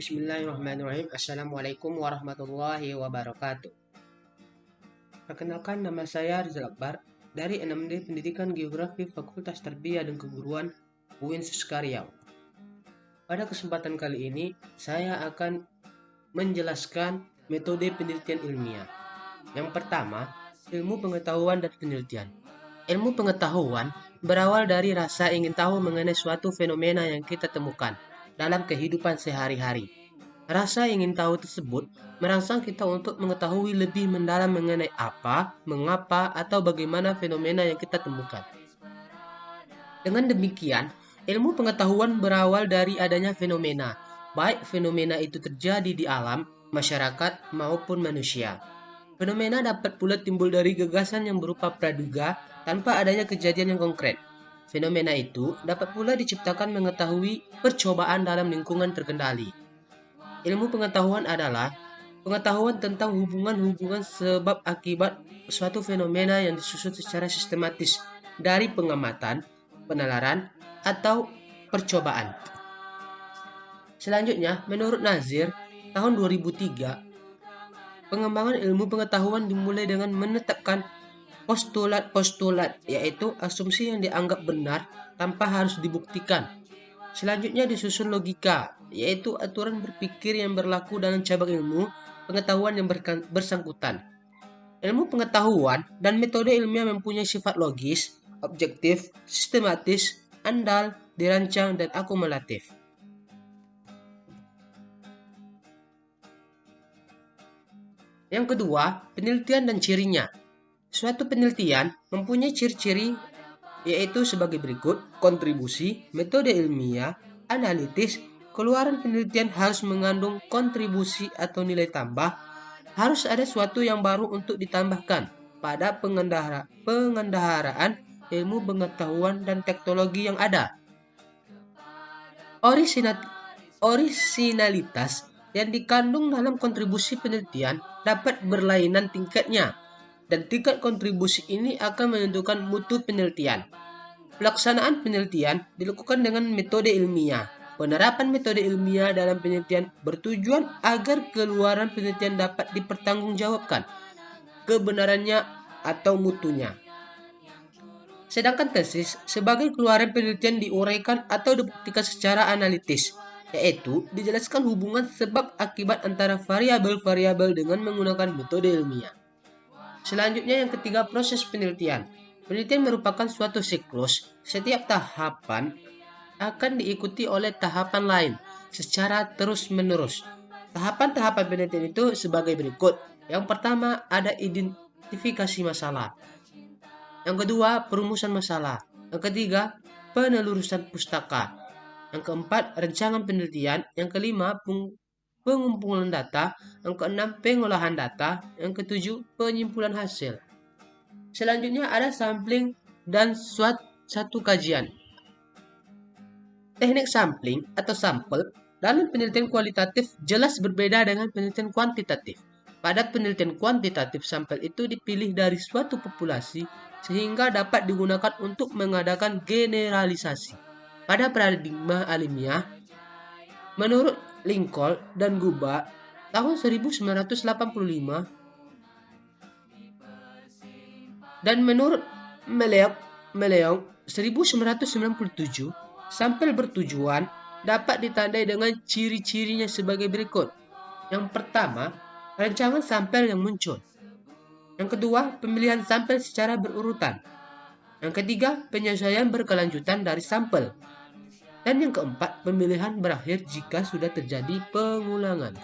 Bismillahirrahmanirrahim. Assalamualaikum warahmatullahi wabarakatuh. Perkenalkan, nama saya Rizal Akbar dari 6D Pendidikan Geografi Fakultas Tarbiyah dan Keguruan UIN Suskaryau. Pada kesempatan kali ini, saya akan menjelaskan metode penelitian ilmiah. Yang pertama, ilmu pengetahuan dan penelitian. Ilmu pengetahuan berawal dari rasa ingin tahu mengenai suatu fenomena yang kita temukan dalam kehidupan sehari-hari. Rasa ingin tahu tersebut merangsang kita untuk mengetahui lebih mendalam mengenai apa, mengapa, atau bagaimana fenomena yang kita temukan. Dengan demikian, ilmu pengetahuan berawal dari adanya fenomena, baik fenomena itu terjadi di alam, masyarakat, maupun manusia. Fenomena dapat pula timbul dari gagasan yang berupa praduga tanpa adanya kejadian yang konkret. Fenomena itu dapat pula diciptakan mengetahui percobaan dalam lingkungan terkendali. Ilmu pengetahuan adalah pengetahuan tentang hubungan-hubungan sebab akibat suatu fenomena yang disusun secara sistematis dari pengamatan, penalaran, atau percobaan. Selanjutnya, menurut Nazir, tahun 2003, pengembangan ilmu pengetahuan dimulai dengan menetapkan postulat-postulat, yaitu asumsi yang dianggap benar tanpa harus dibuktikan. Selanjutnya disusun logika, yaitu aturan berpikir yang berlaku dalam cabang ilmu pengetahuan yang bersangkutan. Ilmu pengetahuan dan metode ilmiah mempunyai sifat logis, objektif, sistematis, andal, dirancang, dan akumulatif. Yang kedua, penelitian dan cirinya. Suatu penelitian mempunyai ciri-ciri yaitu sebagai berikut: kontribusi, metode ilmiah, analitis. Keluaran penelitian harus mengandung kontribusi atau nilai tambah, harus ada sesuatu yang baru untuk ditambahkan pada pengendaharaan ilmu pengetahuan dan teknologi yang ada. Orisinalitas yang dikandung dalam kontribusi penelitian dapat berlainan tingkatnya, dan tingkat kontribusi ini akan menentukan mutu penelitian. Pelaksanaan penelitian dilakukan dengan metode ilmiah. Penerapan metode ilmiah dalam penelitian bertujuan agar keluaran penelitian dapat dipertanggungjawabkan kebenarannya atau mutunya. Sedangkan tesis sebagai keluaran penelitian diuraikan atau dibuktikan secara analitis, yaitu dijelaskan hubungan sebab akibat antara variabel-variabel dengan menggunakan metode ilmiah. Selanjutnya yang ketiga, proses penelitian. Penelitian merupakan suatu siklus. Setiap tahapan akan diikuti oleh tahapan lain secara terus-menerus. Tahapan-tahapan penelitian itu sebagai berikut. Yang pertama, ada identifikasi masalah. Yang kedua, perumusan masalah. Yang ketiga, penelusuran pustaka. Yang keempat, rancangan penelitian. Yang kelima, pengumpulan data. Yang keenam, pengolahan data. Yang ketujuh, penyimpulan hasil. Selanjutnya ada sampling dan satu kajian. Teknik sampling atau sampel dalam penelitian kualitatif jelas berbeda dengan penelitian kuantitatif. Pada penelitian kuantitatif, sampel itu dipilih dari suatu populasi sehingga dapat digunakan untuk mengadakan generalisasi. Pada paradigma alamiah, menurut Lincoln dan Guba tahun 1985, dan menurut Meleong 1997, sampel bertujuan dapat ditandai dengan ciri-cirinya sebagai berikut. Yang pertama, rancangan sampel yang muncul. Yang kedua, pemilihan sampel secara berurutan. Yang ketiga, penyesuaian berkelanjutan dari sampel. Dan yang keempat, pemilihan berakhir jika sudah terjadi pengulangan.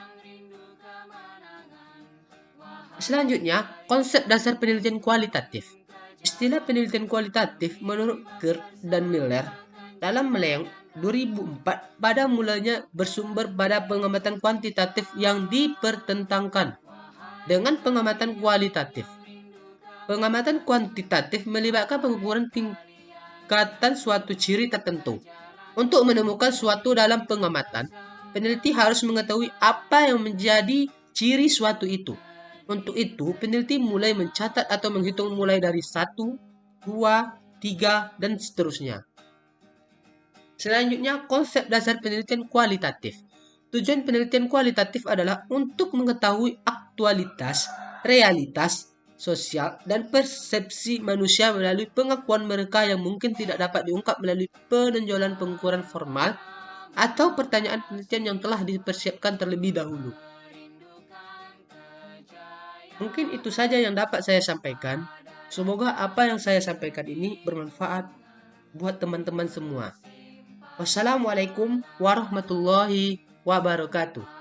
Selanjutnya, konsep dasar penelitian kualitatif. Istilah penelitian kualitatif menurut Kerr dan Miller dalam Meleong 2004 pada mulanya bersumber pada pengamatan kuantitatif yang dipertentangkan dengan pengamatan kualitatif. Pengamatan kuantitatif melibatkan pengukuran tingkatan suatu ciri tertentu. Untuk menemukan suatu dalam pengamatan, peneliti harus mengetahui apa yang menjadi ciri suatu itu. Untuk itu, peneliti mulai mencatat atau menghitung mulai dari 1, 2, 3, dan seterusnya. Selanjutnya, konsep dasar penelitian kualitatif. Tujuan penelitian kualitatif adalah untuk mengetahui aktualitas, realitas, sosial, dan persepsi manusia melalui pengakuan mereka yang mungkin tidak dapat diungkap melalui penonjolan pengukuran formal atau pertanyaan penelitian yang telah dipersiapkan terlebih dahulu. Mungkin itu saja yang dapat saya sampaikan. Semoga apa yang saya sampaikan ini bermanfaat buat teman-teman semua. Wassalamualaikum warahmatullahi wabarakatuh.